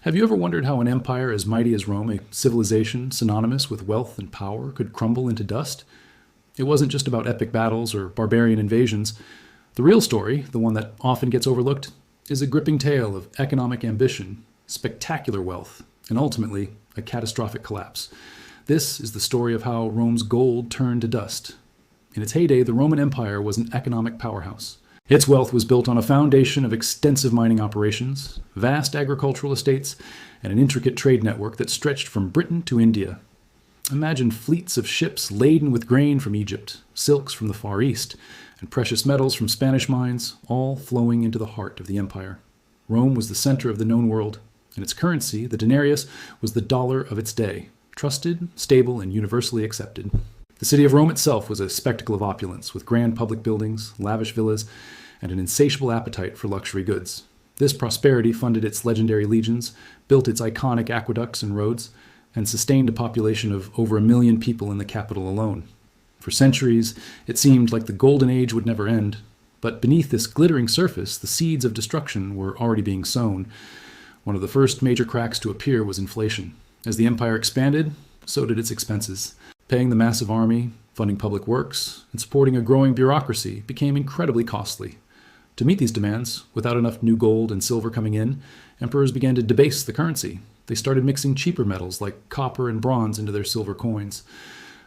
Have you ever wondered how an empire as mighty as Rome, a civilization synonymous with wealth and power, could crumble into dust? It wasn't just about epic battles or barbarian invasions. The real story, the one that often gets overlooked, is a gripping tale of economic ambition, spectacular wealth, and ultimately, a catastrophic collapse. This is the story of how Rome's gold turned to dust. In its heyday, the Roman Empire was an economic powerhouse. Its wealth was built on a foundation of extensive mining operations, vast agricultural estates, and an intricate trade network that stretched from Britain to India. Imagine fleets of ships laden with grain from Egypt, silks from the Far East, and precious metals from Spanish mines, all flowing into the heart of the empire. Rome was the center of the known world, and its currency, the denarius, was the dollar of its day, trusted, stable, and universally accepted. The city of Rome itself was a spectacle of opulence, with grand public buildings, lavish villas, and an insatiable appetite for luxury goods. This prosperity funded its legendary legions, built its iconic aqueducts and roads, and sustained a population of over 1 million people in the capital alone. For centuries, it seemed like the golden age would never end, but beneath this glittering surface, the seeds of destruction were already being sown. One of the first major cracks to appear was inflation. As the empire expanded, so did its expenses. Paying the massive army, funding public works, and supporting a growing bureaucracy became incredibly costly. To meet these demands, without enough new gold and silver coming in, emperors began to debase the currency. They started mixing cheaper metals like copper and bronze into their silver coins.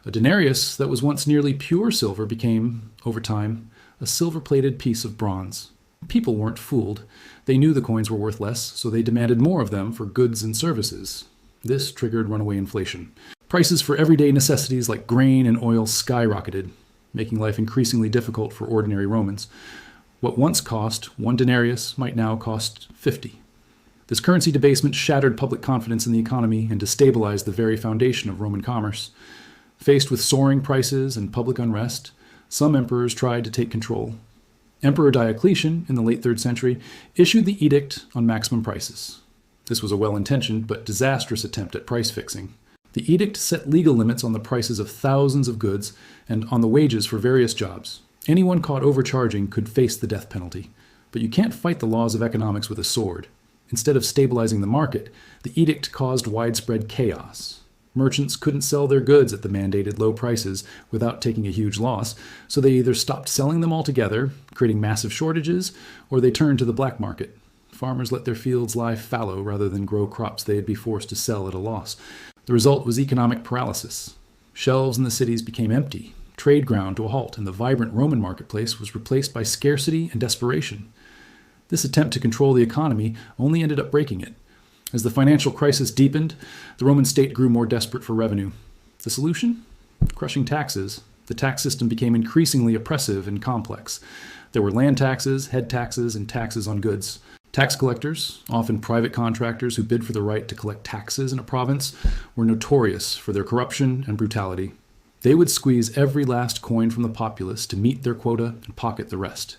A denarius that was once nearly pure silver became, over time, a silver-plated piece of bronze. People weren't fooled. They knew the coins were worth less, so they demanded more of them for goods and services. This triggered runaway inflation. Prices for everyday necessities like grain and oil skyrocketed, making life increasingly difficult for ordinary Romans. What once cost 1 denarius might now cost 50. This currency debasement shattered public confidence in the economy and destabilized the very foundation of Roman commerce. Faced with soaring prices and public unrest, some emperors tried to take control. Emperor Diocletian, in the late 3rd century, issued the Edict on Maximum Prices. This was a well-intentioned but disastrous attempt at price fixing. The edict set legal limits on the prices of thousands of goods and on the wages for various jobs. Anyone caught overcharging could face the death penalty. But you can't fight the laws of economics with a sword. Instead of stabilizing the market, the edict caused widespread chaos. Merchants couldn't sell their goods at the mandated low prices without taking a huge loss, so they either stopped selling them altogether, creating massive shortages, or they turned to the black market. Farmers let their fields lie fallow rather than grow crops they'd be forced to sell at a loss. The result was economic paralysis. Shelves in the cities became empty, trade ground to a halt, and the vibrant Roman marketplace was replaced by scarcity and desperation. This attempt to control the economy only ended up breaking it. As the financial crisis deepened, the Roman state grew more desperate for revenue. The solution? Crushing taxes. The tax system became increasingly oppressive and complex. There were land taxes, head taxes, and taxes on goods. Tax collectors, often private contractors who bid for the right to collect taxes in a province, were notorious for their corruption and brutality. They would squeeze every last coin from the populace to meet their quota and pocket the rest.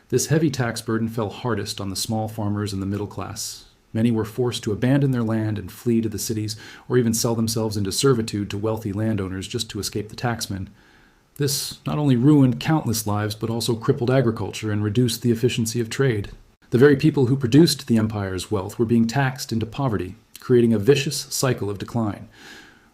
This heavy tax burden fell hardest on the small farmers and the middle class. Many were forced to abandon their land and flee to the cities, or even sell themselves into servitude to wealthy landowners just to escape the taxmen. This not only ruined countless lives, but also crippled agriculture and reduced the efficiency of trade. The very people who produced the empire's wealth were being taxed into poverty, creating a vicious cycle of decline.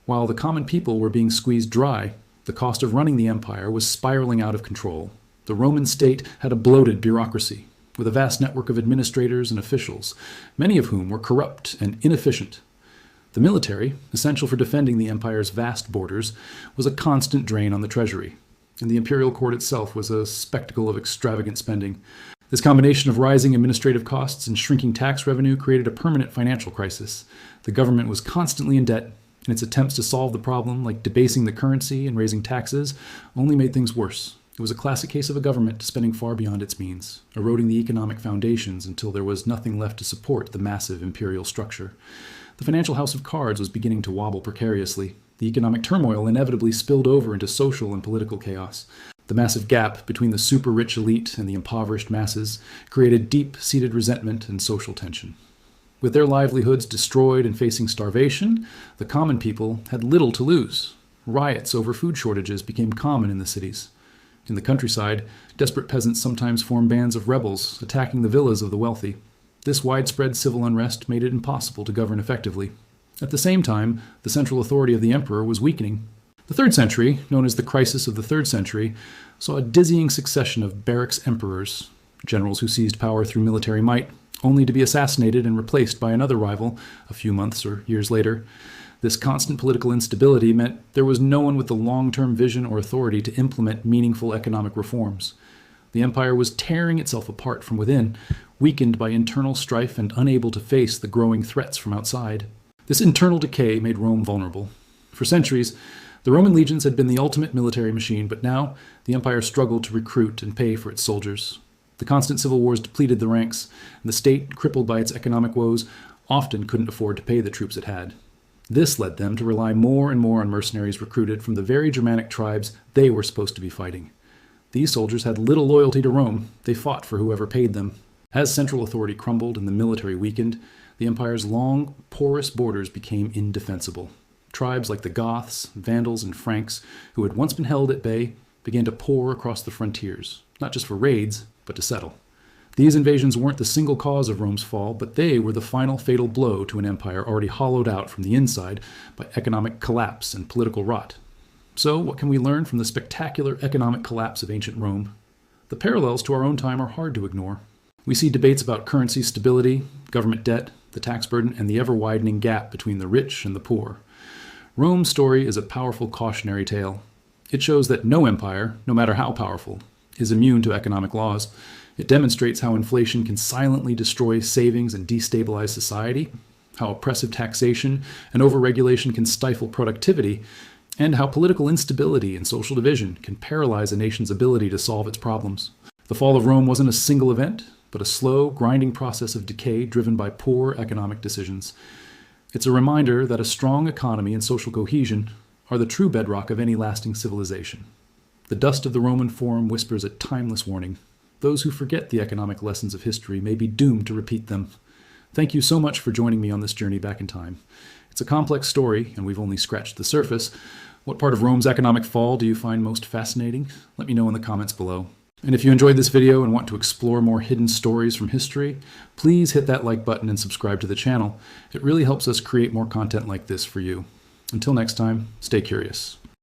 While the common people were being squeezed dry, the cost of running the empire was spiraling out of control. The Roman state had a bloated bureaucracy, with a vast network of administrators and officials, many of whom were corrupt and inefficient. The military, essential for defending the empire's vast borders, was a constant drain on the treasury, and the imperial court itself was a spectacle of extravagant spending. This combination of rising administrative costs and shrinking tax revenue created a permanent financial crisis. The government was constantly in debt, and its attempts to solve the problem, like debasing the currency and raising taxes, only made things worse. It was a classic case of a government spending far beyond its means, eroding the economic foundations until there was nothing left to support the massive imperial structure. The financial house of cards was beginning to wobble precariously. The economic turmoil inevitably spilled over into social and political chaos. The massive gap between the super-rich elite and the impoverished masses created deep-seated resentment and social tension. With their livelihoods destroyed and facing starvation, the common people had little to lose. Riots over food shortages became common in the cities. In the countryside, desperate peasants sometimes formed bands of rebels, attacking the villas of the wealthy. This widespread civil unrest made it impossible to govern effectively. At the same time, the central authority of the emperor was weakening. The 3rd century, known as the Crisis of the 3rd Century, saw a dizzying succession of barracks emperors, generals who seized power through military might, only to be assassinated and replaced by another rival a few months or years later. This constant political instability meant there was no one with the long-term vision or authority to implement meaningful economic reforms. The empire was tearing itself apart from within, weakened by internal strife and unable to face the growing threats from outside. This internal decay made Rome vulnerable. For centuries, the Roman legions had been the ultimate military machine, but now the empire struggled to recruit and pay for its soldiers. The constant civil wars depleted the ranks, and the state, crippled by its economic woes, often couldn't afford to pay the troops it had. This led them to rely more and more on mercenaries recruited from the very Germanic tribes they were supposed to be fighting. These soldiers had little loyalty to Rome. They fought for whoever paid them. As central authority crumbled and the military weakened, the empire's long, porous borders became indefensible. Tribes like the Goths, Vandals, and Franks, who had once been held at bay, began to pour across the frontiers, not just for raids, but to settle. These invasions weren't the single cause of Rome's fall, but they were the final fatal blow to an empire already hollowed out from the inside by economic collapse and political rot. So, what can we learn from the spectacular economic collapse of ancient Rome? The parallels to our own time are hard to ignore. We see debates about currency stability, government debt, the tax burden, and the ever-widening gap between the rich and the poor. Rome's story is a powerful cautionary tale. It shows that no empire, no matter how powerful, is immune to economic laws. It demonstrates how inflation can silently destroy savings and destabilize society, how oppressive taxation and overregulation can stifle productivity, and how political instability and social division can paralyze a nation's ability to solve its problems. The fall of Rome wasn't a single event, but a slow, grinding process of decay driven by poor economic decisions. It's a reminder that a strong economy and social cohesion are the true bedrock of any lasting civilization. The dust of the Roman Forum whispers a timeless warning. Those who forget the economic lessons of history may be doomed to repeat them. Thank you so much for joining me on this journey back in time. It's a complex story, and we've only scratched the surface. What part of Rome's economic fall do you find most fascinating? Let me know in the comments below. And if you enjoyed this video and want to explore more hidden stories from history, please hit that like button and subscribe to the channel. It really helps us create more content like this for you. Until next time, stay curious.